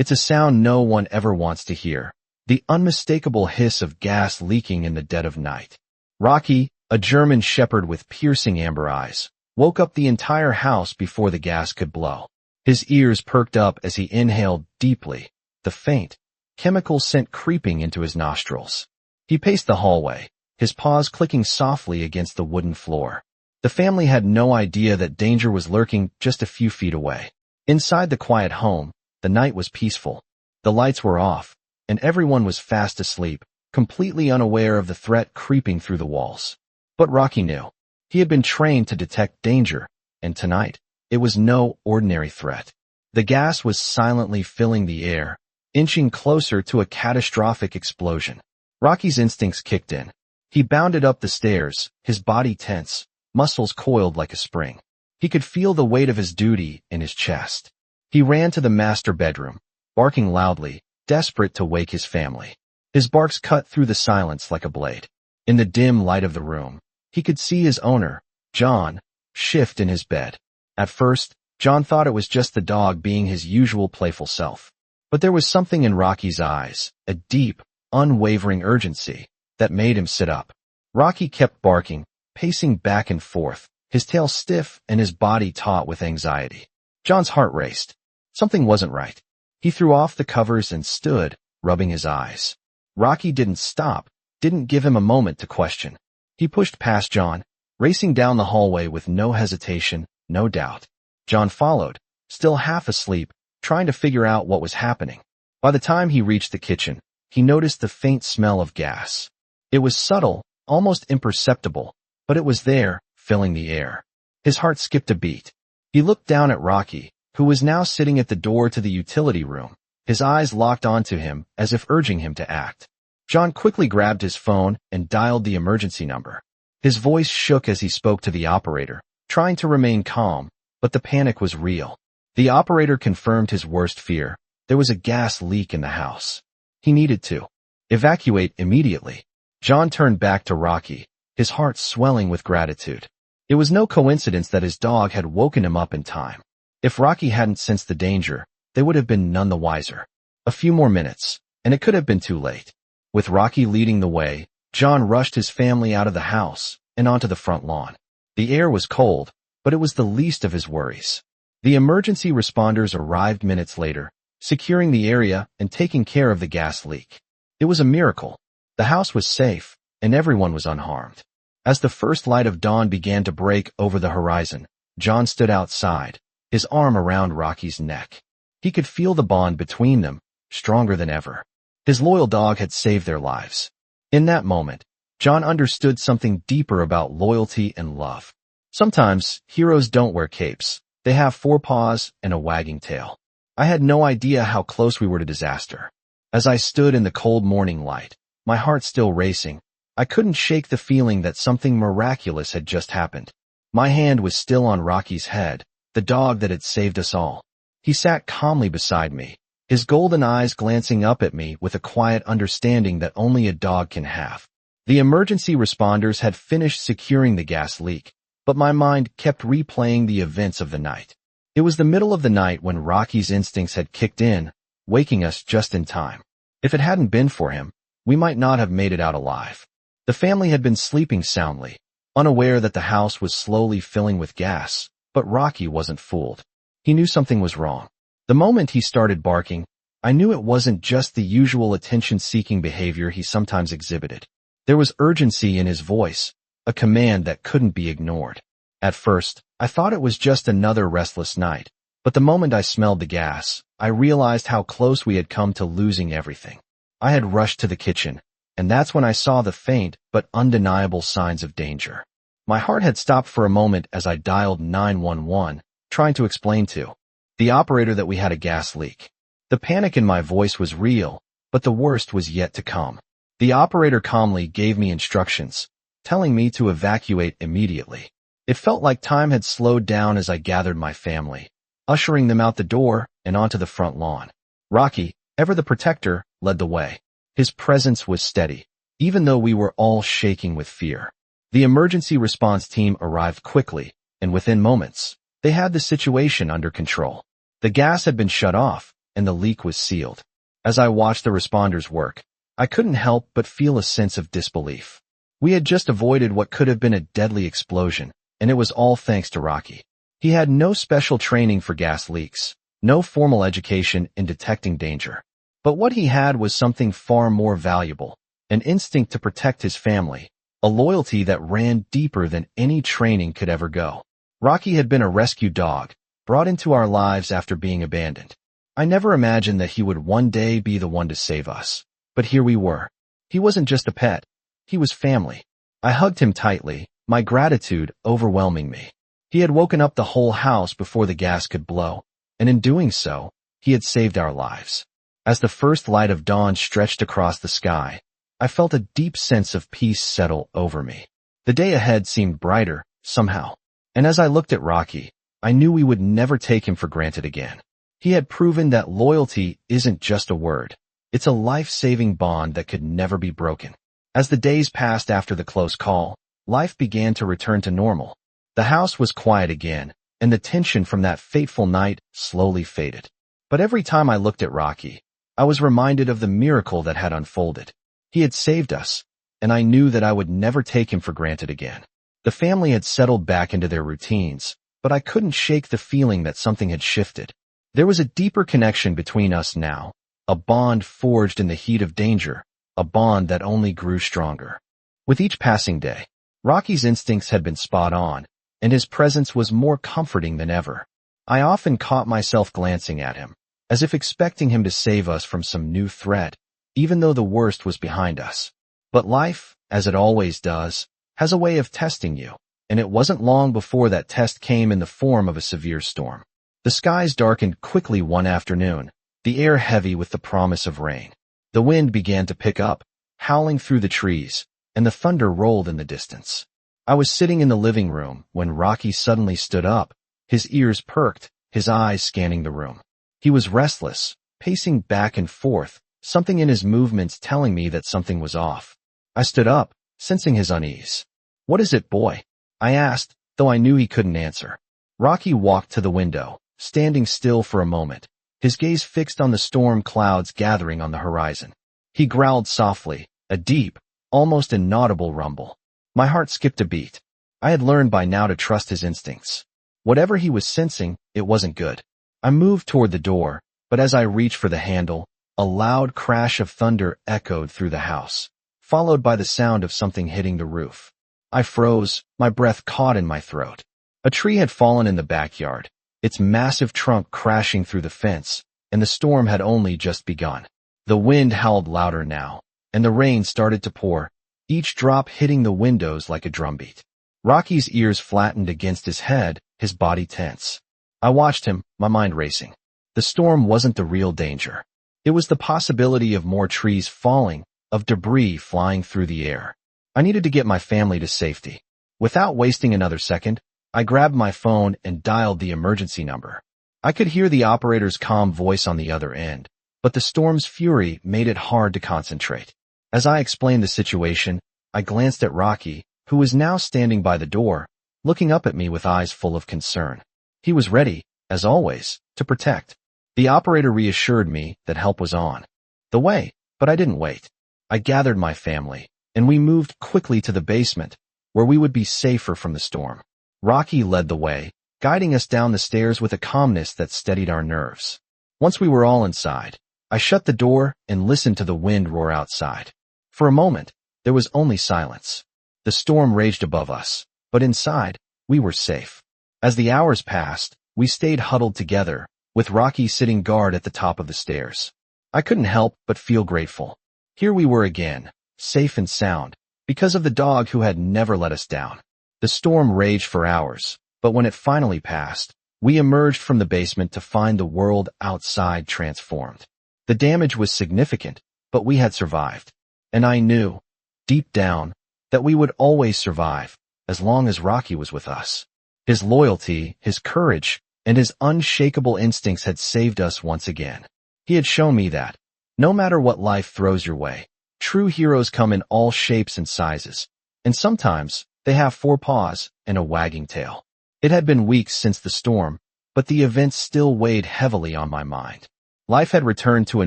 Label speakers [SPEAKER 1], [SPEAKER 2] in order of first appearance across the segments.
[SPEAKER 1] It's a sound no one ever wants to hear. The unmistakable hiss of gas leaking in the dead of night. Rocky, a German shepherd with piercing amber eyes, woke up the entire house before the gas could blow. His ears perked up as he inhaled deeply, the faint, chemical scent creeping into his nostrils. He paced the hallway, his paws clicking softly against the wooden floor. The family had no idea that danger was lurking just a few feet away. Inside the quiet home, the night was peaceful. The lights were off, and everyone was fast asleep, completely unaware of the threat creeping through the walls. But Rocky knew. He had been trained to detect danger, and tonight, it was no ordinary threat. The gas was silently filling the air, inching closer to a catastrophic explosion. Rocky's instincts kicked in. He bounded up the stairs, his body tense, muscles coiled like a spring. He could feel the weight of his duty in his chest. He ran to the master bedroom, barking loudly, desperate to wake his family. His barks cut through the silence like a blade. In the dim light of the room, he could see his owner, John, shift in his bed. At first, John thought it was just the dog being his usual playful self. But there was something in Rocky's eyes, a deep, unwavering urgency, that made him sit up. Rocky kept barking, pacing back and forth, his tail stiff and his body taut with anxiety. John's heart raced. Something wasn't right. He threw off the covers and stood, rubbing his eyes. Rocky didn't stop, didn't give him a moment to question. He pushed past John, racing down the hallway with no hesitation, no doubt. John followed, still half asleep, trying to figure out what was happening. By the time he reached the kitchen, he noticed the faint smell of gas. It was subtle, almost imperceptible, but it was there, filling the air. His heart skipped a beat. He looked down at Rocky, who was now sitting at the door to the utility room, his eyes locked onto him as if urging him to act. John quickly grabbed his phone and dialed the emergency number. His voice shook as he spoke to the operator, trying to remain calm, but the panic was real. The operator confirmed his worst fear. There was a gas leak in the house. He needed to evacuate immediately. John turned back to Rocky, his heart swelling with gratitude. It was no coincidence that his dog had woken him up in time. If Rocky hadn't sensed the danger, they would have been none the wiser. A few more minutes, and it could have been too late. With Rocky leading the way, John rushed his family out of the house and onto the front lawn. The air was cold, but it was the least of his worries. The emergency responders arrived minutes later, securing the area and taking care of the gas leak. It was a miracle. The house was safe, and everyone was unharmed. As the first light of dawn began to break over the horizon, John stood outside, his arm around Rocky's neck. He could feel the bond between them, stronger than ever. His loyal dog had saved their lives. In that moment, John understood something deeper about loyalty and love. Sometimes, heroes don't wear capes. They have 4 paws and a wagging tail. I had no idea how close we were to disaster. As I stood in the cold morning light, my heart still racing, I couldn't shake the feeling that something miraculous had just happened. My hand was still on Rocky's head, the dog that had saved us all. He sat calmly beside me, his golden eyes glancing up at me with a quiet understanding that only a dog can have. The emergency responders had finished securing the gas leak, but my mind kept replaying the events of the night. It was the middle of the night when Rocky's instincts had kicked in, waking us just in time. If it hadn't been for him, we might not have made it out alive. The family had been sleeping soundly, unaware that the house was slowly filling with gas, but Rocky wasn't fooled. He knew something was wrong. The moment he started barking, I knew it wasn't just the usual attention-seeking behavior he sometimes exhibited. There was urgency in his voice, a command that couldn't be ignored. At first, I thought it was just another restless night, but the moment I smelled the gas, I realized how close we had come to losing everything. I had rushed to the kitchen, and that's when I saw the faint but undeniable signs of danger. My heart had stopped for a moment as I dialed 911, trying to explain to the operator that we had a gas leak. The panic in my voice was real, but the worst was yet to come. The operator calmly gave me instructions, telling me to evacuate immediately. It felt like time had slowed down as I gathered my family, ushering them out the door and onto the front lawn. Rocky, ever the protector, led the way. His presence was steady, even though we were all shaking with fear. The emergency response team arrived quickly, and within moments, they had the situation under control. The gas had been shut off, and the leak was sealed. As I watched the responders work, I couldn't help but feel a sense of disbelief. We had just avoided what could have been a deadly explosion, and it was all thanks to Rocky. He had no special training for gas leaks, no formal education in detecting danger. But what he had was something far more valuable, an instinct to protect his family, a loyalty that ran deeper than any training could ever go. Rocky had been a rescue dog, brought into our lives after being abandoned. I never imagined that he would one day be the one to save us. But here we were. He wasn't just a pet. He was family. I hugged him tightly, my gratitude overwhelming me. He had woken up the whole house before the gas could blow, and in doing so, he had saved our lives. As the first light of dawn stretched across the sky, I felt a deep sense of peace settle over me. The day ahead seemed brighter, somehow. And as I looked at Rocky, I knew we would never take him for granted again. He had proven that loyalty isn't just a word. It's a life-saving bond that could never be broken. As the days passed after the close call, life began to return to normal. The house was quiet again, and the tension from that fateful night slowly faded. But every time I looked at Rocky, I was reminded of the miracle that had unfolded. He had saved us, and I knew that I would never take him for granted again. The family had settled back into their routines, but I couldn't shake the feeling that something had shifted. There was a deeper connection between us now, a bond forged in the heat of danger, a bond that only grew stronger. With each passing day, Rocky's instincts had been spot on, and his presence was more comforting than ever. I often caught myself glancing at him, as if expecting him to save us from some new threat, even though the worst was behind us. But life, as it always does, has a way of testing you, and it wasn't long before that test came in the form of a severe storm. The skies darkened quickly one afternoon, the air heavy with the promise of rain. The wind began to pick up, howling through the trees, and the thunder rolled in the distance. I was sitting in the living room when Rocky suddenly stood up, his ears perked, his eyes scanning the room. He was restless, pacing back and forth, something in his movements telling me that something was off. I stood up, sensing his unease. "What is it, boy?" I asked, though I knew he couldn't answer. Rocky walked to the window, standing still for a moment, his gaze fixed on the storm clouds gathering on the horizon. He growled softly, a deep, almost inaudible rumble. My heart skipped a beat. I had learned by now to trust his instincts. Whatever he was sensing, it wasn't good. I moved toward the door, but as I reached for the handle, a loud crash of thunder echoed through the house, followed by the sound of something hitting the roof. I froze, my breath caught in my throat. A tree had fallen in the backyard, its massive trunk crashing through the fence, and the storm had only just begun. The wind howled louder now, and the rain started to pour, each drop hitting the windows like a drumbeat. Rocky's ears flattened against his head, his body tense. I watched him, my mind racing. The storm wasn't the real danger. It was the possibility of more trees falling, of debris flying through the air. I needed to get my family to safety. Without wasting another second, I grabbed my phone and dialed the emergency number. I could hear the operator's calm voice on the other end, but the storm's fury made it hard to concentrate. As I explained the situation, I glanced at Rocky, who was now standing by the door, looking up at me with eyes full of concern. He was ready, as always, to protect. The operator reassured me that help was on the way, but I didn't wait. I gathered my family, and we moved quickly to the basement, where we would be safer from the storm. Rocky led the way, guiding us down the stairs with a calmness that steadied our nerves. Once we were all inside, I shut the door and listened to the wind roar outside. For a moment, there was only silence. The storm raged above us, but inside, we were safe. As the hours passed, we stayed huddled together, with Rocky sitting guard at the top of the stairs. I couldn't help but feel grateful. Here we were again, safe and sound, because of the dog who had never let us down. The storm raged for hours, but when it finally passed, we emerged from the basement to find the world outside transformed. The damage was significant, but we had survived. And I knew, deep down, that we would always survive, as long as Rocky was with us. His loyalty, his courage, and his unshakable instincts had saved us once again. He had shown me that, no matter what life throws your way, true heroes come in all shapes and sizes, and sometimes they have 4 paws and a wagging tail. It had been weeks since the storm, but the events still weighed heavily on my mind. Life had returned to a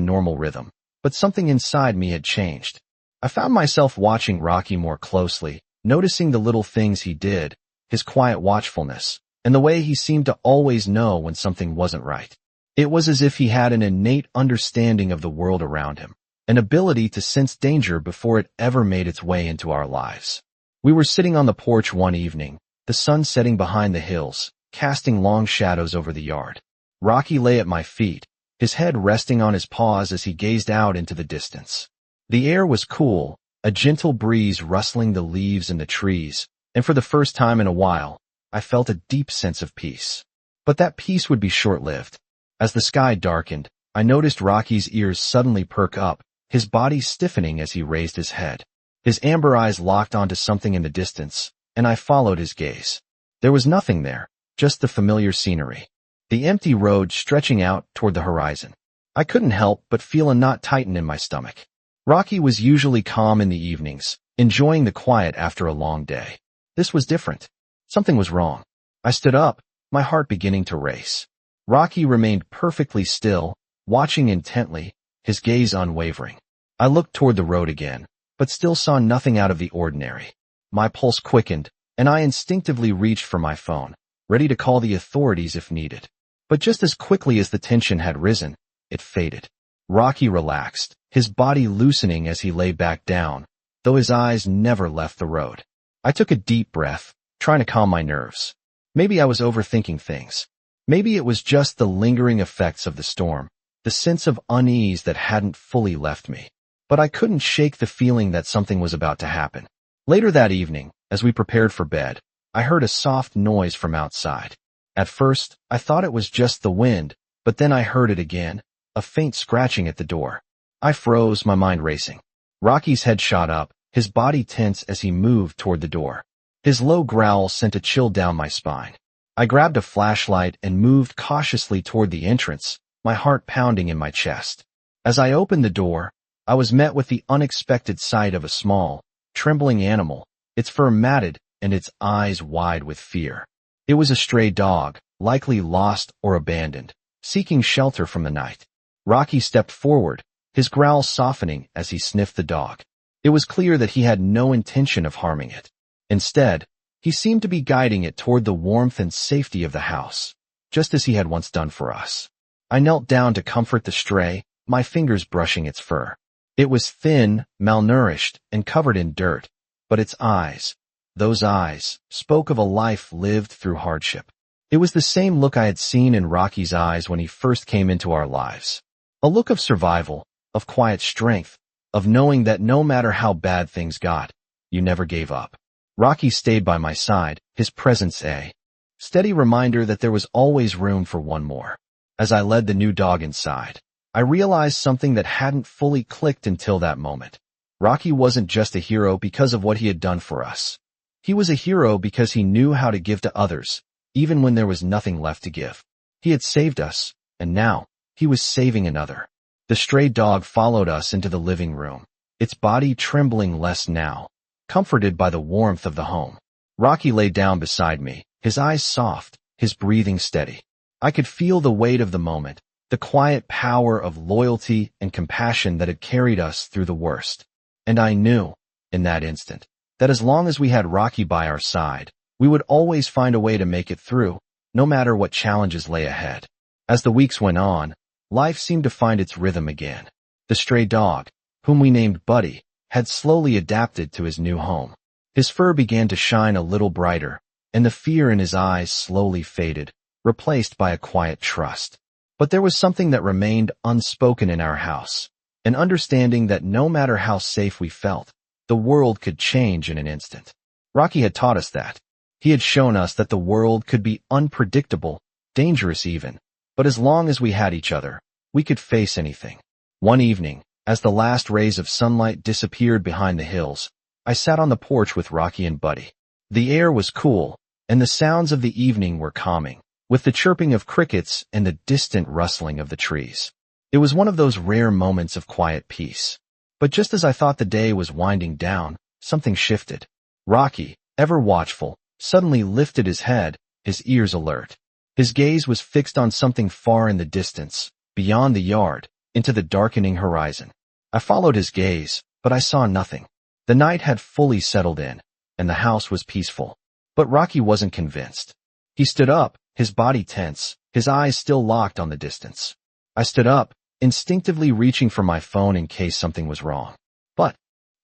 [SPEAKER 1] normal rhythm, but something inside me had changed. I found myself watching Rocky more closely, noticing the little things he did, his quiet watchfulness, and the way he seemed to always know when something wasn't right. It was as if he had an innate understanding of the world around him, an ability to sense danger before it ever made its way into our lives. We were sitting on the porch one evening, the sun setting behind the hills, casting long shadows over the yard. Rocky lay at my feet, his head resting on his paws as he gazed out into the distance. The air was cool, a gentle breeze rustling the leaves in the trees, and for the first time in a while, I felt a deep sense of peace. But that peace would be short-lived. As the sky darkened, I noticed Rocky's ears suddenly perk up, his body stiffening as he raised his head. His amber eyes locked onto something in the distance, and I followed his gaze. There was nothing there, just the familiar scenery. The empty road stretching out toward the horizon. I couldn't help but feel a knot tighten in my stomach. Rocky was usually calm in the evenings, enjoying the quiet after a long day. This was different. Something was wrong. I stood up, my heart beginning to race. Rocky remained perfectly still, watching intently, his gaze unwavering. I looked toward the road again, but still saw nothing out of the ordinary. My pulse quickened, and I instinctively reached for my phone, ready to call the authorities if needed. But just as quickly as the tension had risen, it faded. Rocky relaxed, his body loosening as he lay back down, though his eyes never left the road. I took a deep breath, trying to calm my nerves. Maybe I was overthinking things. Maybe it was just the lingering effects of the storm, the sense of unease that hadn't fully left me. But I couldn't shake the feeling that something was about to happen. Later that evening, as we prepared for bed, I heard a soft noise from outside. At first, I thought it was just the wind, but then I heard it again, a faint scratching at the door. I froze, my mind racing. Rocky's head shot up, his body tense as he moved toward the door. His low growl sent a chill down my spine. I grabbed a flashlight and moved cautiously toward the entrance, my heart pounding in my chest. As I opened the door, I was met with the unexpected sight of a small, trembling animal, its fur matted and its eyes wide with fear. It was a stray dog, likely lost or abandoned, seeking shelter from the night. Rocky stepped forward, his growl softening as he sniffed the dog. It was clear that he had no intention of harming it. Instead, he seemed to be guiding it toward the warmth and safety of the house, just as he had once done for us. I knelt down to comfort the stray, my fingers brushing its fur. It was thin, malnourished, and covered in dirt, but its eyes, those eyes, spoke of a life lived through hardship. It was the same look I had seen in Rocky's eyes when he first came into our lives. A look of survival, of quiet strength, of knowing that no matter how bad things got, you never gave up. Rocky stayed by my side, his presence a steady reminder that there was always room for one more. As I led the new dog inside, I realized something that hadn't fully clicked until that moment. Rocky wasn't just a hero because of what he had done for us. He was a hero because he knew how to give to others, even when there was nothing left to give. He had saved us, and now, he was saving another. The stray dog followed us into the living room, its body trembling less now, comforted by the warmth of the home. Rocky lay down beside me, his eyes soft, his breathing steady. I could feel the weight of the moment, the quiet power of loyalty and compassion that had carried us through the worst. And I knew, in that instant, that as long as we had Rocky by our side, we would always find a way to make it through, no matter what challenges lay ahead. As the weeks went on, life seemed to find its rhythm again. The stray dog, whom we named Buddy, had slowly adapted to his new home. His fur began to shine a little brighter, and the fear in his eyes slowly faded, replaced by a quiet trust. But there was something that remained unspoken in our house, an understanding that no matter how safe we felt, the world could change in an instant. Rocky had taught us that. He had shown us that the world could be unpredictable, dangerous even, but as long as we had each other, we could face anything. One evening, as the last rays of sunlight disappeared behind the hills, I sat on the porch with Rocky and Buddy. The air was cool, and the sounds of the evening were calming, with the chirping of crickets and the distant rustling of the trees. It was one of those rare moments of quiet peace. But just as I thought the day was winding down, something shifted. Rocky, ever watchful, suddenly lifted his head, his ears alert. His gaze was fixed on something far in the distance, beyond the yard, into the darkening horizon. I followed his gaze, but I saw nothing. The night had fully settled in, and the house was peaceful. But Rocky wasn't convinced. He stood up, his body tense, his eyes still locked on the distance. I stood up, instinctively reaching for my phone in case something was wrong. But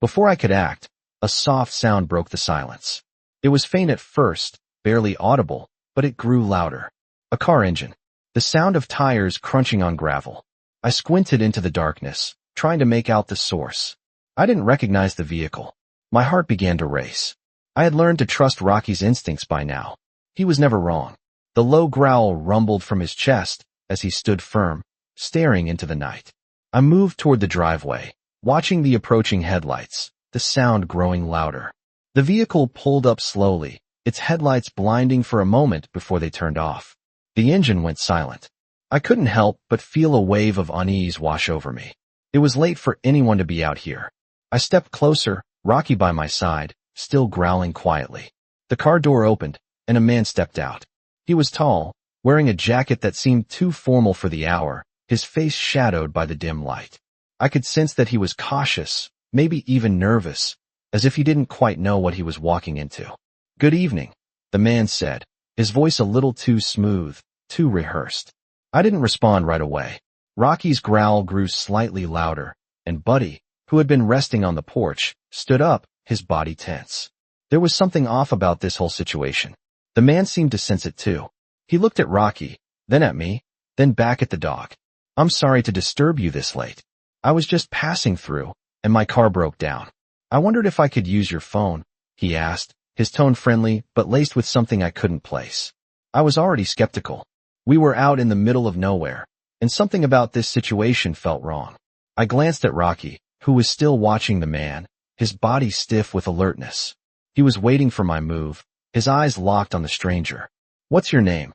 [SPEAKER 1] before I could act, a soft sound broke the silence. It was faint at first, barely audible, but it grew louder. A car engine. The sound of tires crunching on gravel. I squinted into the darkness, trying to make out the source. I didn't recognize the vehicle. My heart began to race. I had learned to trust Rocky's instincts by now. He was never wrong. The low growl rumbled from his chest as he stood firm, staring into the night. I moved toward the driveway, watching the approaching headlights, the sound growing louder. The vehicle pulled up slowly, its headlights blinding for a moment before they turned off. The engine went silent. I couldn't help but feel a wave of unease wash over me. It was late for anyone to be out here. I stepped closer, Rocky by my side, still growling quietly. The car door opened, and a man stepped out. He was tall, wearing a jacket that seemed too formal for the hour, his face shadowed by the dim light. I could sense that he was cautious, maybe even nervous, as if he didn't quite know what he was walking into. "Good evening," the man said, his voice a little too smooth, too rehearsed. I didn't respond right away. Rocky's growl grew slightly louder, and Buddy, who had been resting on the porch, stood up, his body tense. There was something off about this whole situation. The man seemed to sense it too. He looked at Rocky, then at me, then back at the dog. "I'm sorry to disturb you this late. I was just passing through, and my car broke down. I wondered if I could use your phone," he asked, his tone friendly but laced with something I couldn't place. I was already skeptical. We were out in the middle of nowhere, and something about this situation felt wrong. I glanced at Rocky, who was still watching the man, his body stiff with alertness. He was waiting for my move, his eyes locked on the stranger. "What's your name?"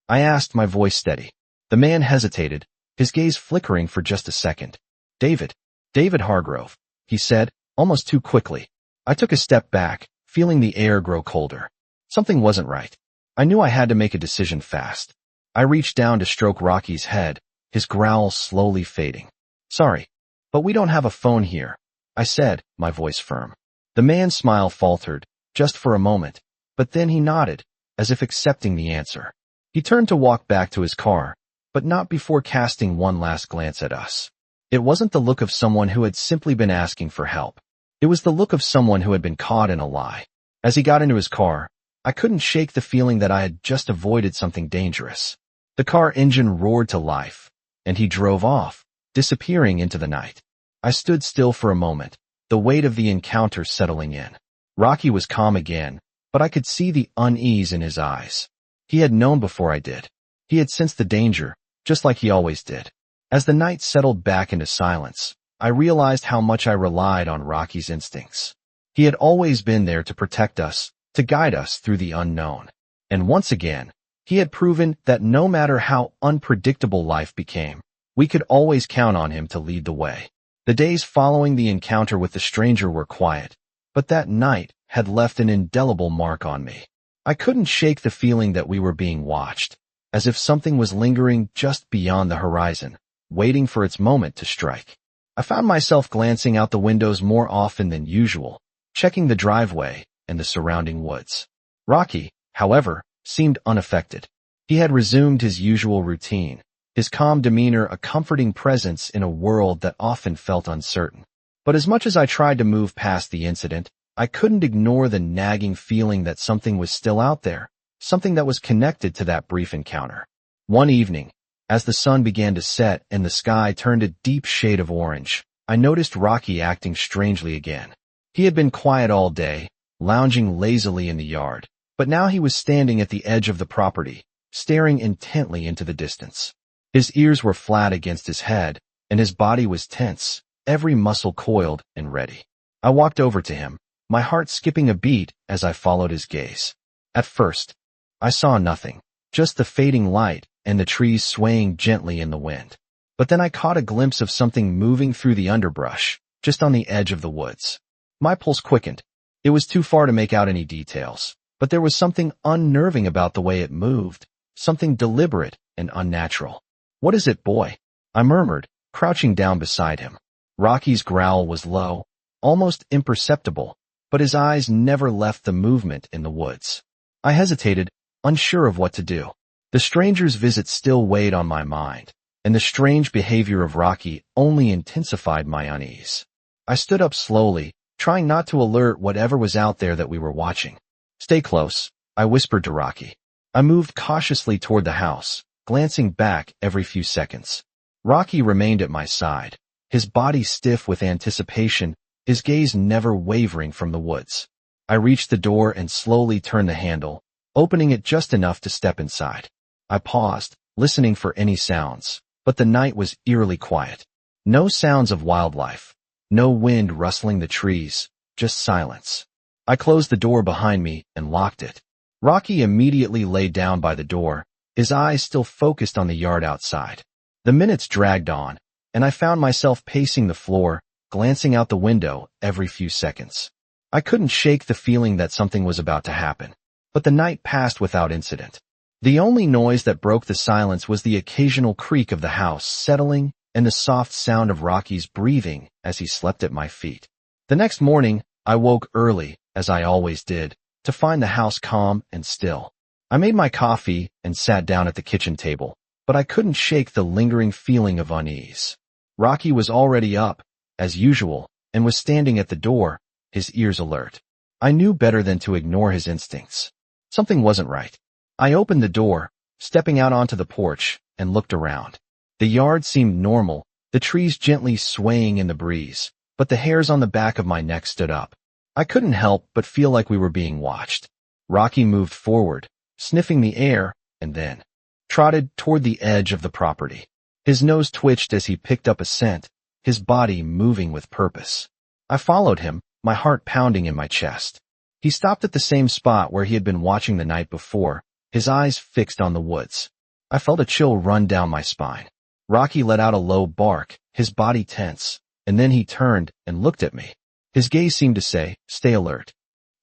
[SPEAKER 1] I asked, my voice steady. The man hesitated, his gaze flickering for just a second. David Hargrove," he said, almost too quickly. I took a step back, feeling the air grow colder. Something wasn't right. I knew I had to make a decision fast. I reached down to stroke Rocky's head, his growl slowly fading. "Sorry, but we don't have a phone here," I said, my voice firm. The man's smile faltered, just for a moment, but then he nodded, as if accepting the answer. He turned to walk back to his car, but not before casting one last glance at us. It wasn't the look of someone who had simply been asking for help. It was the look of someone who had been caught in a lie. As he got into his car, I couldn't shake the feeling that I had just avoided something dangerous. The car engine roared to life, and he drove off, disappearing into the night. I stood still for a moment, the weight of the encounter settling in. Rocky was calm again, but I could see the unease in his eyes. He had known before I did. He had sensed the danger, just like he always did. As the night settled back into silence, I realized how much I relied on Rocky's instincts. He had always been there to protect us, to guide us through the unknown. And once again, he had proven that no matter how unpredictable life became, we could always count on him to lead the way. The days following the encounter with the stranger were quiet, but that night had left an indelible mark on me. I couldn't shake the feeling that we were being watched, as if something was lingering just beyond the horizon, waiting for its moment to strike. I found myself glancing out the windows more often than usual, checking the driveway and the surrounding woods. Rocky, however, seemed unaffected. He had resumed his usual routine, his calm demeanor a comforting presence in a world that often felt uncertain. But as much as I tried to move past the incident, I couldn't ignore the nagging feeling that something was still out there, something that was connected to that brief encounter. One evening, as the sun began to set and the sky turned a deep shade of orange, I noticed Rocky acting strangely again. He had been quiet all day, lounging lazily in the yard, but now he was standing at the edge of the property, staring intently into the distance. His ears were flat against his head, and his body was tense, every muscle coiled and ready. I walked over to him, my heart skipping a beat as I followed his gaze. At first, I saw nothing, just the fading light and the trees swaying gently in the wind. But then I caught a glimpse of something moving through the underbrush, just on the edge of the woods. My pulse quickened. It was too far to make out any details, but there was something unnerving about the way it moved, something deliberate and unnatural. "What is it, boy?" I murmured, crouching down beside him. Rocky's growl was low, almost imperceptible, but his eyes never left the movement in the woods. I hesitated, unsure of what to do. The stranger's visit still weighed on my mind, and the strange behavior of Rocky only intensified my unease. I stood up slowly, trying not to alert whatever was out there that we were watching. "Stay close," I whispered to Rocky. I moved cautiously toward the house, glancing back every few seconds. Rocky remained at my side, his body stiff with anticipation, his gaze never wavering from the woods. I reached the door and slowly turned the handle, opening it just enough to step inside. I paused, listening for any sounds, but the night was eerily quiet. No sounds of wildlife, no wind rustling the trees, just silence. I closed the door behind me and locked it. Rocky immediately lay down by the door, his eyes still focused on the yard outside. The minutes dragged on, and I found myself pacing the floor, glancing out the window every few seconds. I couldn't shake the feeling that something was about to happen, but the night passed without incident. The only noise that broke the silence was the occasional creak of the house settling and the soft sound of Rocky's breathing as he slept at my feet. The next morning, I woke early, as I always did, to find the house calm and still. I made my coffee and sat down at the kitchen table, but I couldn't shake the lingering feeling of unease. Rocky was already up, as usual, and was standing at the door, his ears alert. I knew better than to ignore his instincts. Something wasn't right. I opened the door, stepping out onto the porch, and looked around. The yard seemed normal, the trees gently swaying in the breeze, but the hairs on the back of my neck stood up. I couldn't help but feel like we were being watched. Rocky moved forward, sniffing the air, and then trotted toward the edge of the property. His nose twitched as he picked up a scent, his body moving with purpose. I followed him, my heart pounding in my chest. He stopped at the same spot where he had been watching the night before, his eyes fixed on the woods. I felt a chill run down my spine. Rocky let out a low bark, his body tense, and then he turned and looked at me. His gaze seemed to say, "Stay alert."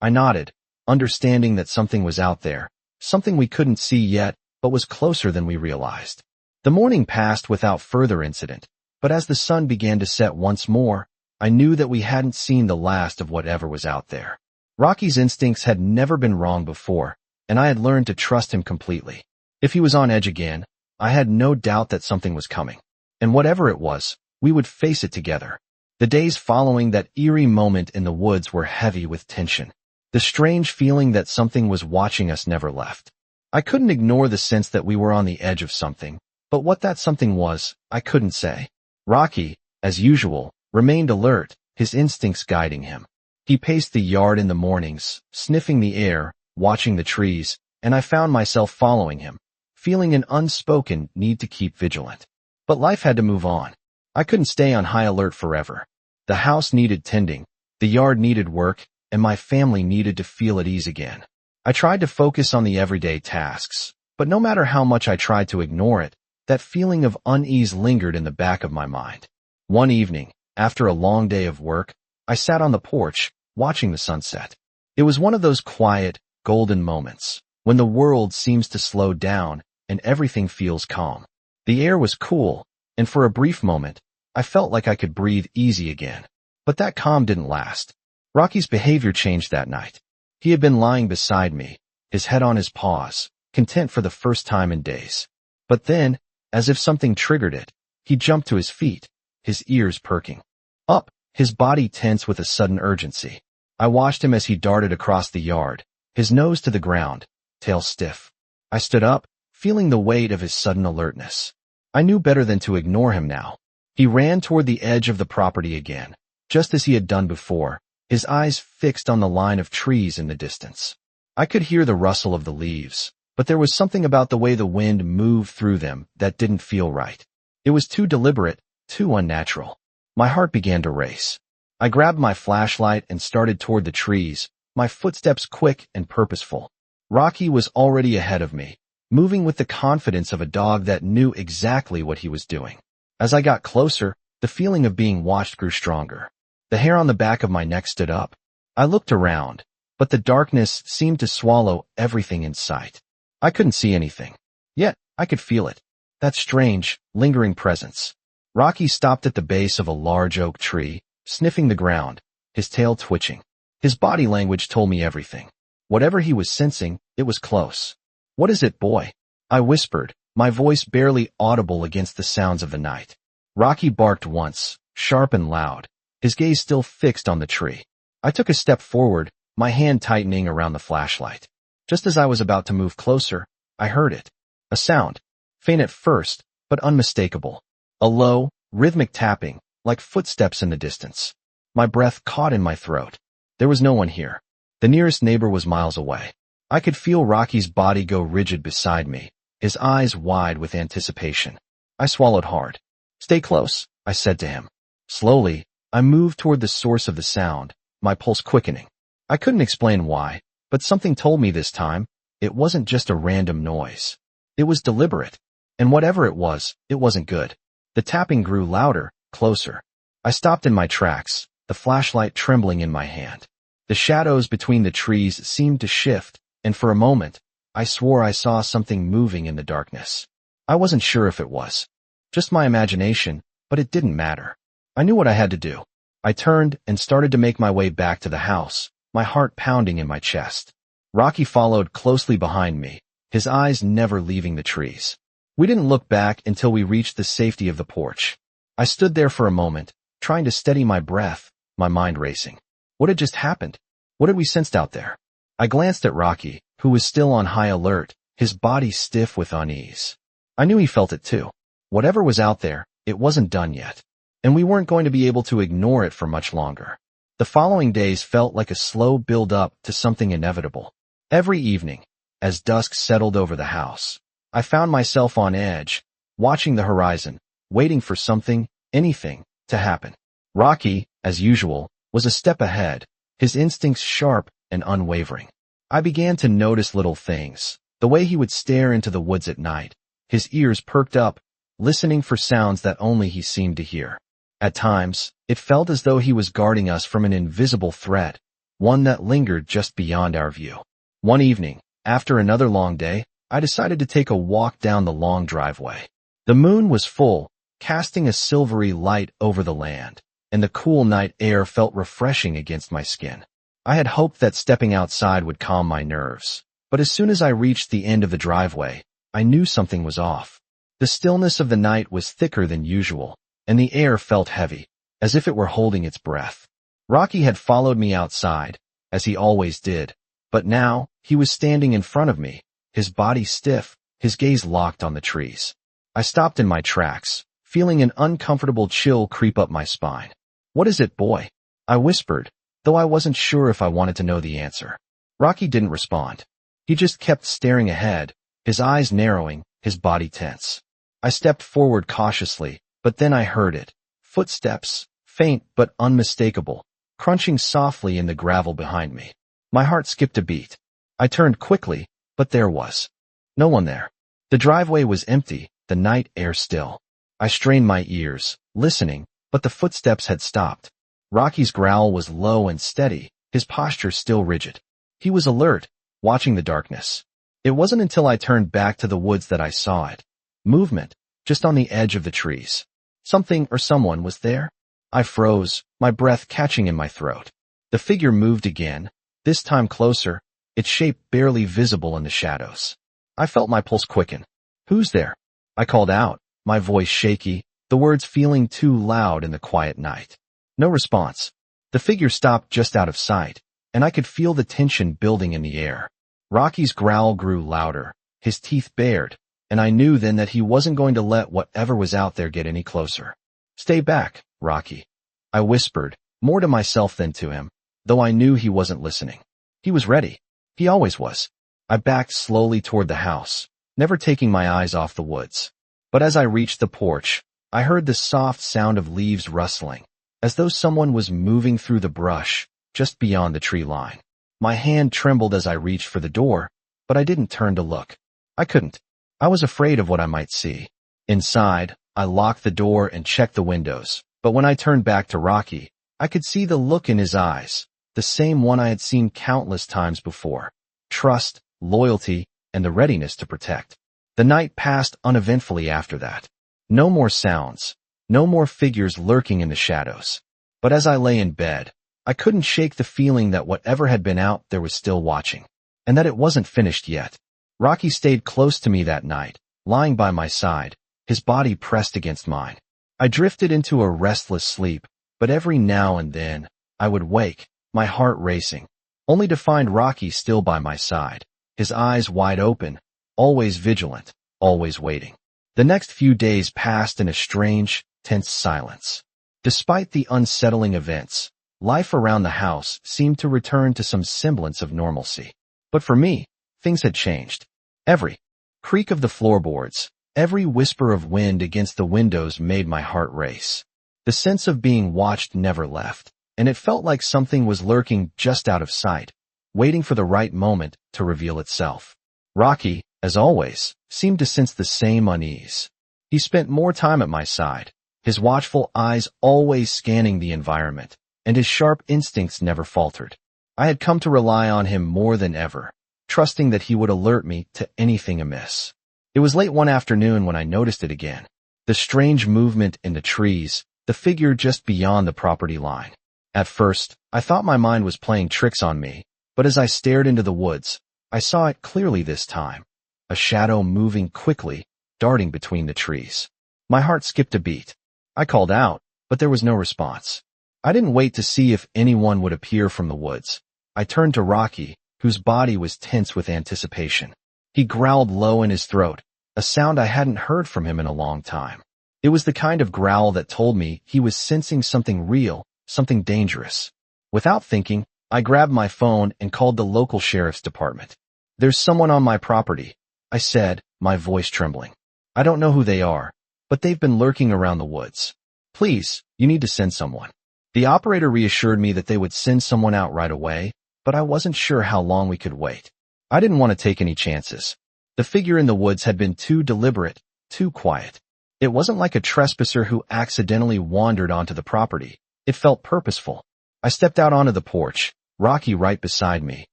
[SPEAKER 1] I nodded, understanding that something was out there, something we couldn't see yet, but was closer than we realized. The morning passed without further incident, but as the sun began to set once more, I knew that we hadn't seen the last of whatever was out there. Rocky's instincts had never been wrong before, and I had learned to trust him completely. If he was on edge again, I had no doubt that something was coming. And whatever it was, we would face it together. The days following that eerie moment in the woods were heavy with tension. The strange feeling that something was watching us never left. I couldn't ignore the sense that we were on the edge of something, but what that something was, I couldn't say. Rocky, as usual, remained alert, his instincts guiding him. He paced the yard in the mornings, sniffing the air, watching the trees, and I found myself following him, feeling an unspoken need to keep vigilant. But life had to move on. I couldn't stay on high alert forever. The house needed tending, the yard needed work, and my family needed to feel at ease again. I tried to focus on the everyday tasks, but no matter how much I tried to ignore it, that feeling of unease lingered in the back of my mind. One evening, after a long day of work, I sat on the porch, watching the sunset. It was one of those quiet, golden moments, when the world seems to slow down and everything feels calm. The air was cool, and for a brief moment, I felt like I could breathe easy again. But that calm didn't last. Rocky's behavior changed that night. He had been lying beside me, his head on his paws, content for the first time in days. But then, as if something triggered it, he jumped to his feet, his ears perking up, his body tense with a sudden urgency. I watched him as he darted across the yard, his nose to the ground, tail stiff. I stood up, feeling the weight of his sudden alertness. I knew better than to ignore him now. He ran toward the edge of the property again, just as he had done before, his eyes fixed on the line of trees in the distance. I could hear the rustle of the leaves, but there was something about the way the wind moved through them that didn't feel right. It was too deliberate, too unnatural. My heart began to race. I grabbed my flashlight and started toward the trees, my footsteps quick and purposeful. Rocky was already ahead of me, moving with the confidence of a dog that knew exactly what he was doing. As I got closer, the feeling of being watched grew stronger. The hair on the back of my neck stood up. I looked around, but the darkness seemed to swallow everything in sight. I couldn't see anything. Yet, I could feel it. That strange, lingering presence. Rocky stopped at the base of a large oak tree, sniffing the ground, his tail twitching. His body language told me everything. Whatever he was sensing, it was close. "What is it, boy?" I whispered, my voice barely audible against the sounds of the night. Rocky barked once, sharp and loud, his gaze still fixed on the tree. I took a step forward, my hand tightening around the flashlight. Just as I was about to move closer, I heard it. A sound, faint at first, but unmistakable. A low, rhythmic tapping, like footsteps in the distance. My breath caught in my throat. There was no one here. The nearest neighbor was miles away. I could feel Rocky's body go rigid beside me, his eyes wide with anticipation. I swallowed hard. "Stay close," I said to him. Slowly, I moved toward the source of the sound, my pulse quickening. I couldn't explain why, but something told me this time, it wasn't just a random noise. It was deliberate. And whatever it wasn't good. The tapping grew louder, closer. I stopped in my tracks, the flashlight trembling in my hand. The shadows between the trees seemed to shift, and for a moment, I swore I saw something moving in the darkness. I wasn't sure if it was just my imagination, but it didn't matter. I knew what I had to do. I turned and started to make my way back to the house, my heart pounding in my chest. Rocky followed closely behind me, his eyes never leaving the trees. We didn't look back until we reached the safety of the porch. I stood there for a moment, trying to steady my breath, my mind racing. What had just happened? What had we sensed out there? I glanced at Rocky, who was still on high alert, his body stiff with unease. I knew he felt it too. Whatever was out there, it wasn't done yet. And we weren't going to be able to ignore it for much longer. The following days felt like a slow build-up to something inevitable. Every evening, as dusk settled over the house, I found myself on edge, watching the horizon, waiting for something, anything, to happen. Rocky, as usual, was a step ahead, his instincts sharp and unwavering. I began to notice little things, the way he would stare into the woods at night, his ears perked up, listening for sounds that only he seemed to hear. At times, it felt as though he was guarding us from an invisible threat, one that lingered just beyond our view. One evening, after another long day, I decided to take a walk down the long driveway. The moon was full, casting a silvery light over the land, and the cool night air felt refreshing against my skin. I had hoped that stepping outside would calm my nerves, but as soon as I reached the end of the driveway, I knew something was off. The stillness of the night was thicker than usual, and the air felt heavy, as if it were holding its breath. Rocky had followed me outside, as he always did, but now he was standing in front of me, his body stiff, his gaze locked on the trees. I stopped in my tracks, feeling an uncomfortable chill creep up my spine. "What is it, boy?" I whispered, though I wasn't sure if I wanted to know the answer. Rocky didn't respond. He just kept staring ahead, his eyes narrowing, his body tense. I stepped forward cautiously, but then I heard it. Footsteps, faint but unmistakable, crunching softly in the gravel behind me. My heart skipped a beat. I turned quickly, but there was no one there. The driveway was empty, the night air still. I strained my ears, listening, but the footsteps had stopped. Rocky's growl was low and steady, his posture still rigid. He was alert, watching the darkness. It wasn't until I turned back to the woods that I saw it. Movement, just on the edge of the trees. Something or someone was there. I froze, my breath catching in my throat. The figure moved again, this time closer, its shape barely visible in the shadows. I felt my pulse quicken. "Who's there?" I called out, my voice shaky, the words feeling too loud in the quiet night. No response. The figure stopped just out of sight, and I could feel the tension building in the air. Rocky's growl grew louder, his teeth bared, and I knew then that he wasn't going to let whatever was out there get any closer. "Stay back, Rocky," I whispered, more to myself than to him, though I knew he wasn't listening. He was ready. He always was. I backed slowly toward the house, never taking my eyes off the woods. But as I reached the porch, I heard the soft sound of leaves rustling, as though someone was moving through the brush, just beyond the tree line. My hand trembled as I reached for the door, but I didn't turn to look. I couldn't. I was afraid of what I might see. Inside, I locked the door and checked the windows, but when I turned back to Rocky, I could see the look in his eyes, the same one I had seen countless times before. Trust, loyalty, and the readiness to protect. The night passed uneventfully after that. No more sounds, No more figures lurking in the shadows. But as I lay in bed, I couldn't shake the feeling that whatever had been out there was still watching, and that it wasn't finished yet. Rocky stayed close to me that night, lying by my side, his body pressed against mine. I drifted into a restless sleep, but every now and then, I would wake, my heart racing, only to find Rocky still by my side, his eyes wide open, always vigilant, always waiting. The next few days passed in a strange, tense silence. Despite the unsettling events, life around the house seemed to return to some semblance of normalcy. But for me, things had changed. Every creak of the floorboards, every whisper of wind against the windows made my heart race. The sense of being watched never left, and it felt like something was lurking just out of sight, waiting for the right moment to reveal itself. Rocky, as always, seemed to sense the same unease. He spent more time at my side, his watchful eyes always scanning the environment, and his sharp instincts never faltered. I had come to rely on him more than ever, trusting that he would alert me to anything amiss. It was late one afternoon when I noticed it again. The strange movement in the trees, the figure just beyond the property line. At first, I thought my mind was playing tricks on me, but as I stared into the woods, I saw it clearly this time. A shadow moving quickly, darting between the trees. My heart skipped a beat. I called out, but there was no response. I didn't wait to see if anyone would appear from the woods. I turned to Rocky, whose body was tense with anticipation. He growled low in his throat, a sound I hadn't heard from him in a long time. It was the kind of growl that told me he was sensing something real, something dangerous. Without thinking, I grabbed my phone and called the local sheriff's department. "There's someone on my property," I said, my voice trembling. "I don't know who they are, but they've been lurking around the woods. Please, you need to send someone." The operator reassured me that they would send someone out right away, but I wasn't sure how long we could wait. I didn't want to take any chances. The figure in the woods had been too deliberate, too quiet. It wasn't like a trespasser who accidentally wandered onto the property. It felt purposeful. I stepped out onto the porch, Rocky right beside me,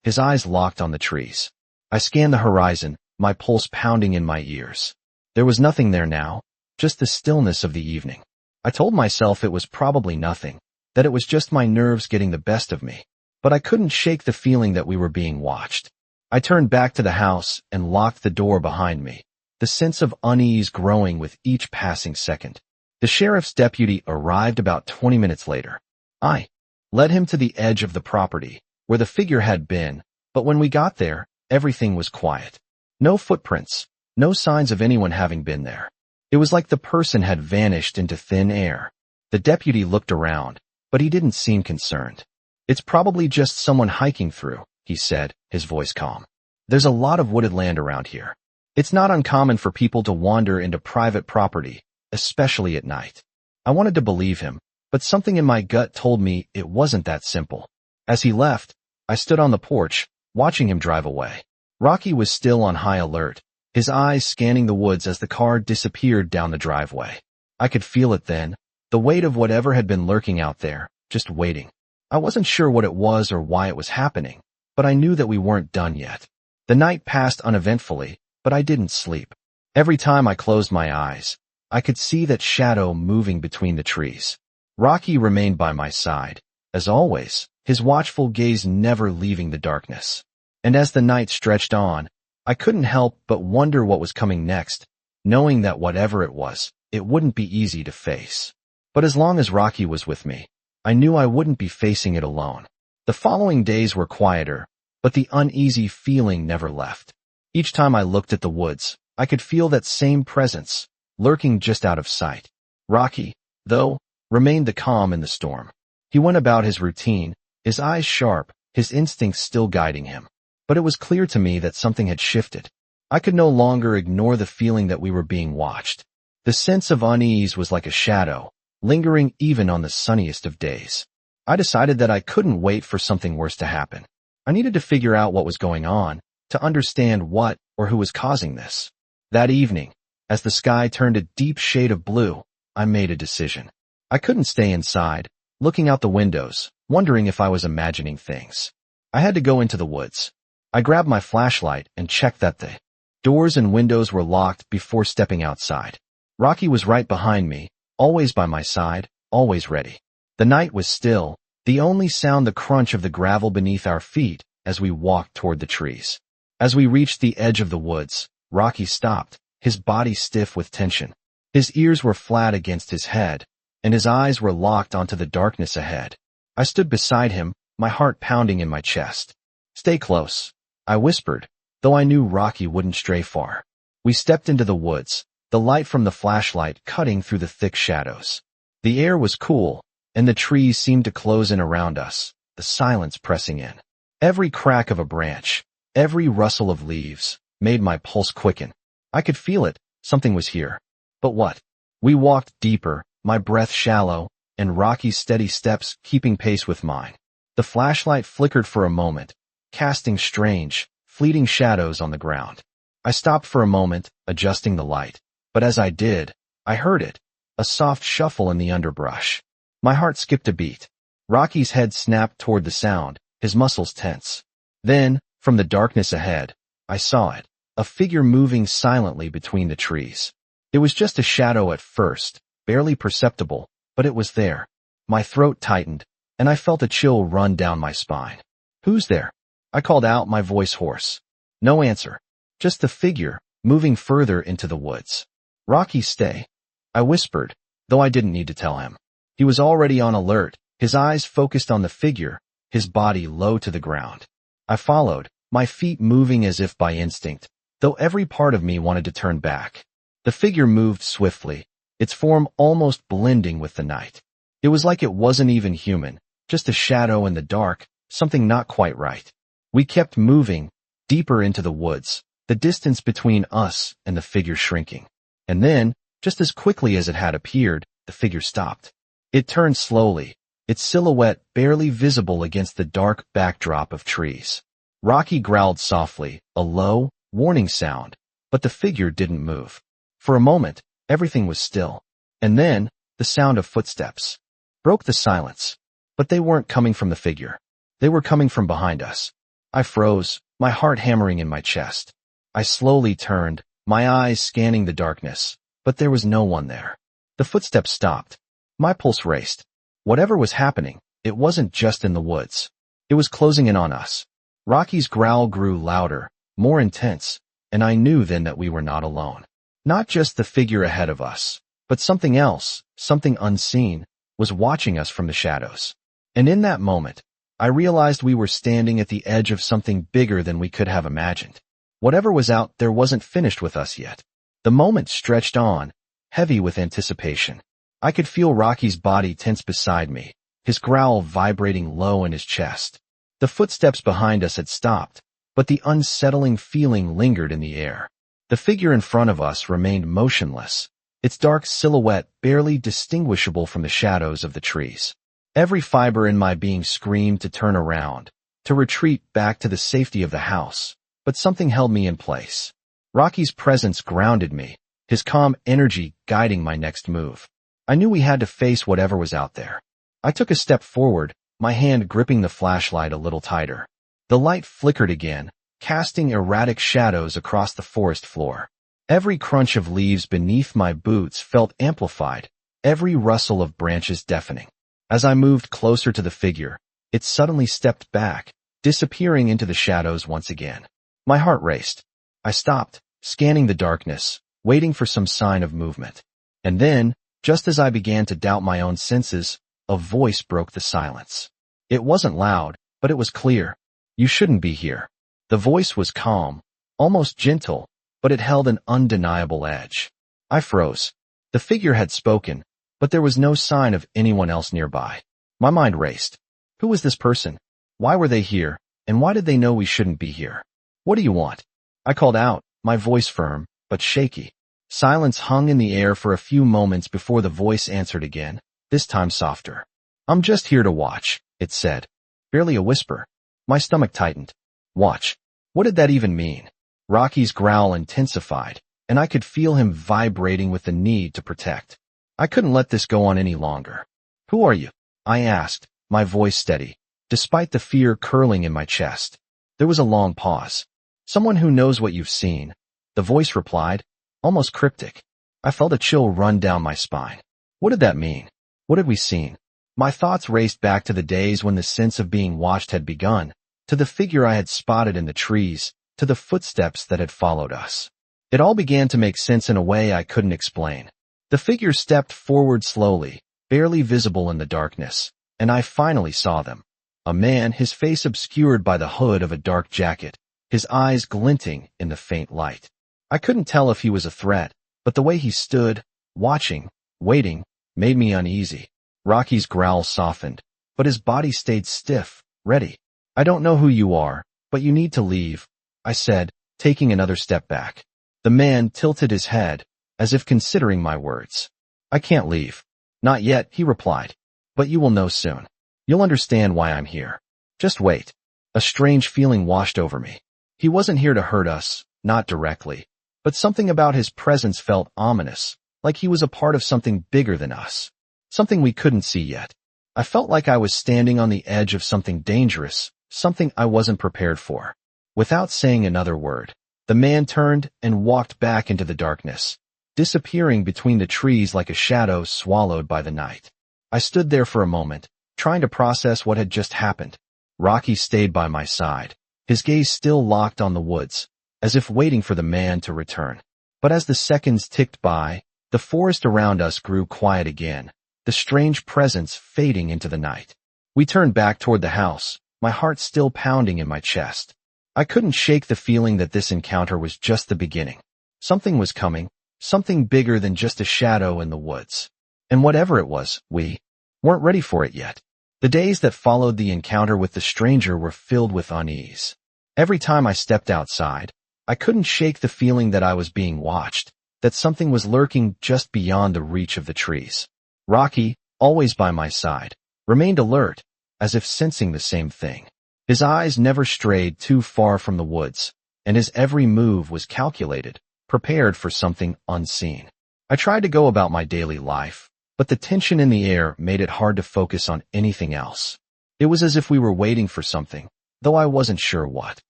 [SPEAKER 1] his eyes locked on the trees. I scanned the horizon, my pulse pounding in my ears. There was nothing there now, just the stillness of the evening. I told myself it was probably nothing, that it was just my nerves getting the best of me. But I couldn't shake the feeling that we were being watched. I turned back to the house and locked the door behind me, the sense of unease growing with each passing second. The sheriff's deputy arrived about 20 minutes later. I led him to the edge of the property, where the figure had been, but when we got there, everything was quiet. No footprints, no signs of anyone having been there. It was like the person had vanished into thin air. The deputy looked around, but he didn't seem concerned. "It's probably just someone hiking through," he said, his voice calm. "There's a lot of wooded land around here. It's not uncommon for people to wander into private property, especially at night." I wanted to believe him, but something in my gut told me it wasn't that simple. As he left, I stood on the porch, watching him drive away. Rocky was still on high alert, his eyes scanning the woods as the car disappeared down the driveway. I could feel it then, the weight of whatever had been lurking out there, just waiting. I wasn't sure what it was or why it was happening, but I knew that we weren't done yet. The night passed uneventfully, but I didn't sleep. Every time I closed my eyes, I could see that shadow moving between the trees. Rocky remained by my side, as always, his watchful gaze never leaving the darkness. And as the night stretched on, I couldn't help but wonder what was coming next, knowing that whatever it was, it wouldn't be easy to face. But as long as Rocky was with me, I knew I wouldn't be facing it alone. The following days were quieter, but the uneasy feeling never left. Each time I looked at the woods, I could feel that same presence, lurking just out of sight. Rocky, though, remained the calm in the storm. He went about his routine, his eyes sharp, his instincts still guiding him. But it was clear to me that something had shifted. I could no longer ignore the feeling that we were being watched. The sense of unease was like a shadow, lingering even on the sunniest of days. I decided that I couldn't wait for something worse to happen. I needed to figure out what was going on, to understand what or who was causing this. That evening, as the sky turned a deep shade of blue, I made a decision. I couldn't stay inside, looking out the windows, wondering if I was imagining things. I had to go into the woods. I grabbed my flashlight and checked that the doors and windows were locked before stepping outside. Rocky was right behind me, always by my side, always ready. The night was still, the only sound the crunch of the gravel beneath our feet as we walked toward the trees. As we reached the edge of the woods, Rocky stopped, his body stiff with tension. His ears were flat against his head, and his eyes were locked onto the darkness ahead. I stood beside him, my heart pounding in my chest. "Stay close," I whispered, though I knew Rocky wouldn't stray far. We stepped into the woods, the light from the flashlight cutting through the thick shadows. The air was cool, and the trees seemed to close in around us, the silence pressing in. Every crack of a branch, every rustle of leaves, made my pulse quicken. I could feel it, something was here. But what? We walked deeper, my breath shallow, and Rocky's steady steps keeping pace with mine. The flashlight flickered for a moment, casting strange, fleeting shadows on the ground. I stopped for a moment, adjusting the light, but as I did, I heard it, a soft shuffle in the underbrush. My heart skipped a beat. Rocky's head snapped toward the sound, his muscles tense. Then, from the darkness ahead, I saw it, a figure moving silently between the trees. It was just a shadow at first, barely perceptible, but it was there. My throat tightened, and I felt a chill run down my spine. "Who's there?" I called out, my voice hoarse. No answer. Just the figure, moving further into the woods. "Rocky, stay," I whispered, though I didn't need to tell him. He was already on alert, his eyes focused on the figure, his body low to the ground. I followed, my feet moving as if by instinct, though every part of me wanted to turn back. The figure moved swiftly, its form almost blending with the night. It was like it wasn't even human, just a shadow in the dark, something not quite right. We kept moving, deeper into the woods, the distance between us and the figure shrinking. And then, just as quickly as it had appeared, the figure stopped. It turned slowly, its silhouette barely visible against the dark backdrop of trees. Rocky growled softly, a low, warning sound, but the figure didn't move. For a moment, everything was still. And then, the sound of footsteps broke the silence. But they weren't coming from the figure. They were coming from behind us. I froze, my heart hammering in my chest. I slowly turned, my eyes scanning the darkness, but there was no one there. The footsteps stopped. My pulse raced. Whatever was happening, it wasn't just in the woods. It was closing in on us. Rocky's growl grew louder, more intense, and I knew then that we were not alone. Not just the figure ahead of us, but something else, something unseen, was watching us from the shadows. And in that moment, I realized we were standing at the edge of something bigger than we could have imagined. Whatever was out there wasn't finished with us yet. The moment stretched on, heavy with anticipation. I could feel Rocky's body tense beside me, his growl vibrating low in his chest. The footsteps behind us had stopped, but the unsettling feeling lingered in the air. The figure in front of us remained motionless, its dark silhouette barely distinguishable from the shadows of the trees. Every fiber in my being screamed to turn around, to retreat back to the safety of the house, but something held me in place. Rocky's presence grounded me, his calm energy guiding my next move. I knew we had to face whatever was out there. I took a step forward, my hand gripping the flashlight a little tighter. The light flickered again, casting erratic shadows across the forest floor. Every crunch of leaves beneath my boots felt amplified, every rustle of branches deafening. As I moved closer to the figure, it suddenly stepped back, disappearing into the shadows once again. My heart raced. I stopped, scanning the darkness, waiting for some sign of movement. And then, just as I began to doubt my own senses, a voice broke the silence. It wasn't loud, but it was clear. "You shouldn't be here." The voice was calm, almost gentle, but it held an undeniable edge. I froze. The figure had spoken, but there was no sign of anyone else nearby. My mind raced. Who was this person? Why were they here? And why did they know we shouldn't be here? "What do you want?" I called out, my voice firm, but shaky. Silence hung in the air for a few moments before the voice answered again, this time softer. "I'm just here to watch," it said. Barely a whisper. My stomach tightened. Watch. What did that even mean? Rocky's growl intensified, and I could feel him vibrating with the need to protect. I couldn't let this go on any longer. "Who are you?" I asked, my voice steady, despite the fear curling in my chest. There was a long pause. "Someone who knows what you've seen," the voice replied, almost cryptic. I felt a chill run down my spine. What did that mean? What had we seen? My thoughts raced back to the days when the sense of being watched had begun, to the figure I had spotted in the trees, to the footsteps that had followed us. It all began to make sense in a way I couldn't explain. The figure stepped forward slowly, barely visible in the darkness, and I finally saw them. A man, his face obscured by the hood of a dark jacket, his eyes glinting in the faint light. I couldn't tell if he was a threat, but the way he stood, watching, waiting, made me uneasy. Rocky's growl softened, but his body stayed stiff, ready. "I don't know who you are, but you need to leave," I said, taking another step back. The man tilted his head, as if considering my words. "I can't leave." "Not yet," he replied. "But you will know soon. You'll understand why I'm here. Just wait." A strange feeling washed over me. He wasn't here to hurt us, not directly, but something about his presence felt ominous, like he was a part of something bigger than us. Something we couldn't see yet. I felt like I was standing on the edge of something dangerous, something I wasn't prepared for. Without saying another word, the man turned and walked back into the darkness, disappearing between the trees like a shadow swallowed by the night. I stood there for a moment, trying to process what had just happened. Rocky stayed by my side, his gaze still locked on the woods, as if waiting for the man to return. But as the seconds ticked by, the forest around us grew quiet again, the strange presence fading into the night. We turned back toward the house, my heart still pounding in my chest. I couldn't shake the feeling that this encounter was just the beginning. Something was coming, something bigger than just a shadow in the woods. And whatever it was, we weren't ready for it yet. The days that followed the encounter with the stranger were filled with unease. Every time I stepped outside, I couldn't shake the feeling that I was being watched, that something was lurking just beyond the reach of the trees. Rocky, always by my side, remained alert, as if sensing the same thing. His eyes never strayed too far from the woods, and his every move was calculated, prepared for something unseen. I tried to go about my daily life, but the tension in the air made it hard to focus on anything else. It was as if we were waiting for something, though I wasn't sure what.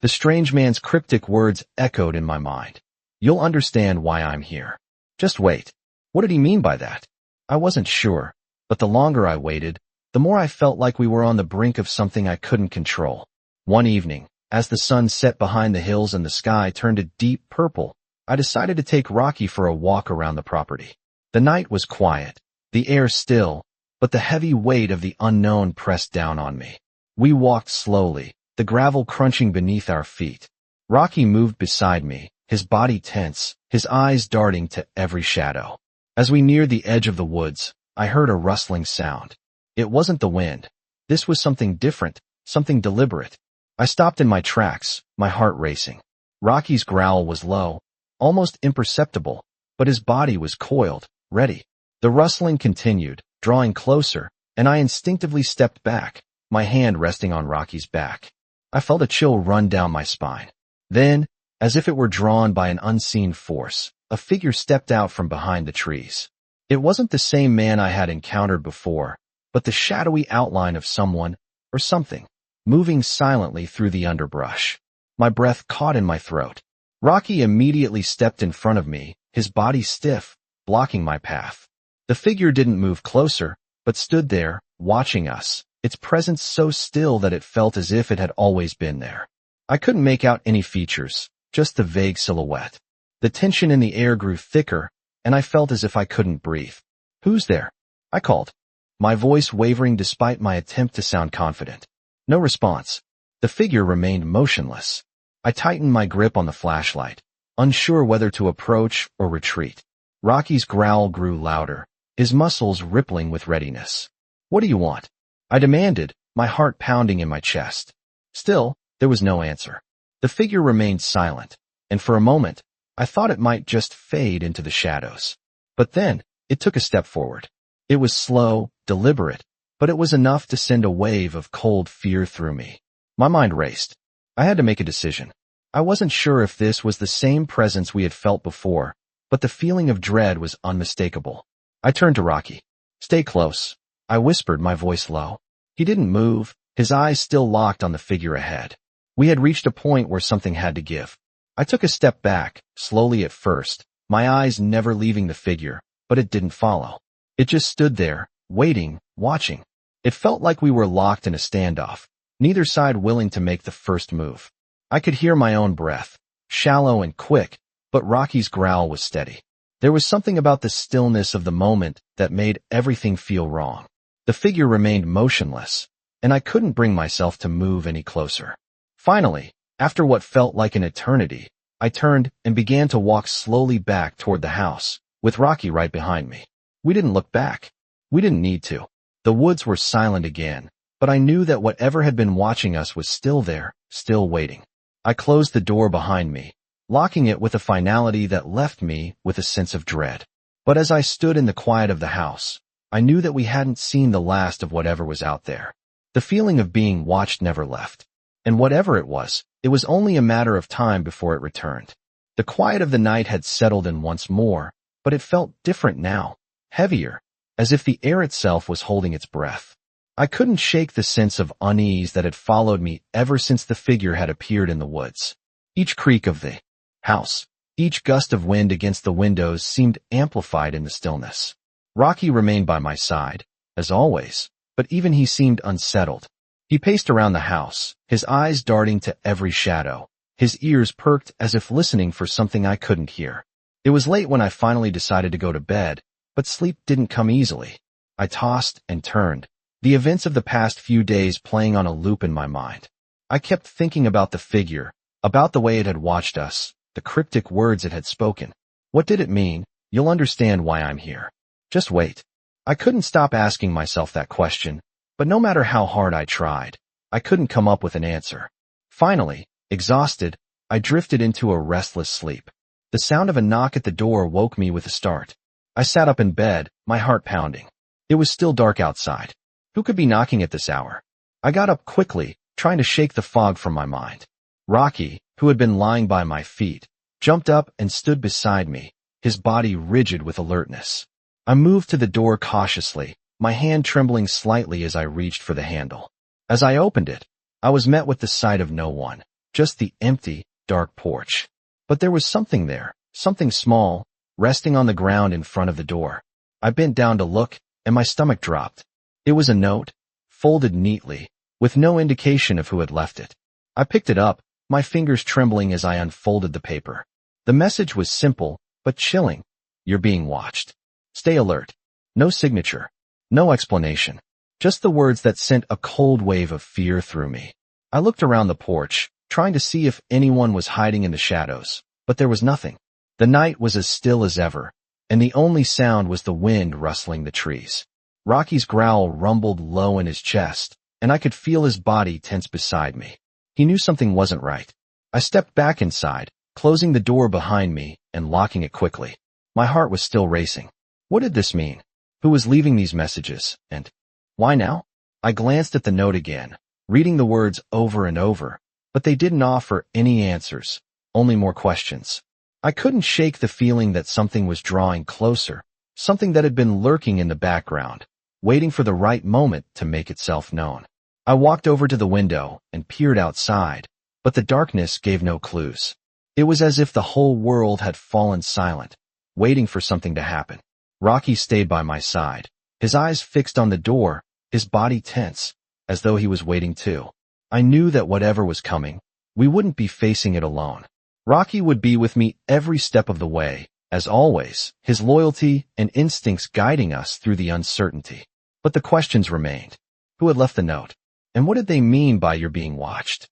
[SPEAKER 1] The strange man's cryptic words echoed in my mind. "You'll understand why I'm here. Just wait." What did he mean by that? I wasn't sure, but the longer I waited, the more I felt like we were on the brink of something I couldn't control. One evening, as the sun set behind the hills and the sky turned a deep purple, I decided to take Rocky for a walk around the property. The night was quiet, the air still, but the heavy weight of the unknown pressed down on me. We walked slowly, the gravel crunching beneath our feet. Rocky moved beside me, his body tense, his eyes darting to every shadow. As we neared the edge of the woods, I heard a rustling sound. It wasn't the wind. This was something different, something deliberate. I stopped in my tracks, my heart racing. Rocky's growl was low, almost imperceptible, but his body was coiled, ready. The rustling continued, drawing closer, and I instinctively stepped back, my hand resting on Rocky's back. I felt a chill run down my spine. Then, as if it were drawn by an unseen force, a figure stepped out from behind the trees. It wasn't the same man I had encountered before, but the shadowy outline of someone, or something, moving silently through the underbrush. My breath caught in my throat. Rocky immediately stepped in front of me, his body stiff, blocking my path. The figure didn't move closer, but stood there, watching us, its presence so still that it felt as if it had always been there. I couldn't make out any features, just the vague silhouette. The tension in the air grew thicker, and I felt as if I couldn't breathe. "Who's there?" I called, my voice wavering despite my attempt to sound confident. No response. The figure remained motionless. I tightened my grip on the flashlight, unsure whether to approach or retreat. Rocky's growl grew louder, his muscles rippling with readiness. "What do you want?" I demanded, my heart pounding in my chest. Still, there was no answer. The figure remained silent, and for a moment, I thought it might just fade into the shadows. But then, it took a step forward. It was slow, deliberate, but it was enough to send a wave of cold fear through me. My mind raced. I had to make a decision. I wasn't sure if this was the same presence we had felt before, but the feeling of dread was unmistakable. I turned to Rocky. "Stay close," I whispered, my voice low. He didn't move, his eyes still locked on the figure ahead. We had reached a point where something had to give. I took a step back, slowly at first, my eyes never leaving the figure, but it didn't follow. It just stood there, waiting, watching. It felt like we were locked in a standoff, neither side willing to make the first move. I could hear my own breath, shallow and quick, but Rocky's growl was steady. There was something about the stillness of the moment that made everything feel wrong. The figure remained motionless, and I couldn't bring myself to move any closer. Finally, after what felt like an eternity, I turned and began to walk slowly back toward the house, with Rocky right behind me. We didn't look back. We didn't need to. The woods were silent again, but I knew that whatever had been watching us was still there, still waiting. I closed the door behind me, locking it with a finality that left me with a sense of dread. But as I stood in the quiet of the house, I knew that we hadn't seen the last of whatever was out there. The feeling of being watched never left. And whatever it was only a matter of time before it returned. The quiet of the night had settled in once more, but it felt different now, heavier, as if the air itself was holding its breath. I couldn't shake the sense of unease that had followed me ever since the figure had appeared in the woods. Each creak of the house, each gust of wind against the windows seemed amplified in the stillness. Rocky remained by my side, as always, but even he seemed unsettled. He paced around the house, his eyes darting to every shadow, his ears perked as if listening for something I couldn't hear. It was late when I finally decided to go to bed, but sleep didn't come easily. I tossed and turned, the events of the past few days playing on a loop in my mind. I kept thinking about the figure, about the way it had watched us, the cryptic words it had spoken. What did it mean? You'll understand why I'm here. Just wait. I couldn't stop asking myself that question, but no matter how hard I tried, I couldn't come up with an answer. Finally, exhausted, I drifted into a restless sleep. The sound of a knock at the door woke me with a start. I sat up in bed, my heart pounding. It was still dark outside. Who could be knocking at this hour? I got up quickly, trying to shake the fog from my mind. Rocky, who had been lying by my feet, jumped up and stood beside me, his body rigid with alertness. I moved to the door cautiously, my hand trembling slightly as I reached for the handle. As I opened it, I was met with the sight of no one, just the empty, dark porch. But there was something there, something small, resting on the ground in front of the door. I bent down to look, and my stomach dropped. It was a note, folded neatly, with no indication of who had left it. I picked it up, my fingers trembling as I unfolded the paper. The message was simple, but chilling. You're being watched. Stay alert. No signature. No explanation. Just the words that sent a cold wave of fear through me. I looked around the porch, trying to see if anyone was hiding in the shadows, but there was nothing. The night was as still as ever, and the only sound was the wind rustling the trees. Rocky's growl rumbled low in his chest, and I could feel his body tense beside me. He knew something wasn't right. I stepped back inside, closing the door behind me and locking it quickly. My heart was still racing. What did this mean? Who was leaving these messages, and why now? I glanced at the note again, reading the words over and over, but they didn't offer any answers, only more questions. I couldn't shake the feeling that something was drawing closer, something that had been lurking in the background, waiting for the right moment to make itself known. I walked over to the window and peered outside, but the darkness gave no clues. It was as if the whole world had fallen silent, waiting for something to happen. Rocky stayed by my side, his eyes fixed on the door, his body tense, as though he was waiting too. I knew that whatever was coming, we wouldn't be facing it alone. Rocky would be with me every step of the way, as always, his loyalty and instincts guiding us through the uncertainty. But the questions remained. Who had left the note? And what did they mean by you're being watched?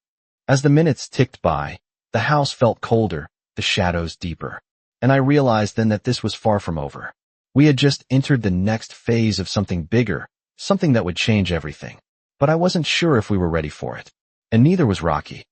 [SPEAKER 1] As the minutes ticked by, the house felt colder, the shadows deeper. And I realized then that this was far from over. We had just entered the next phase of something bigger, something that would change everything. But I wasn't sure if we were ready for it. And neither was Rocky.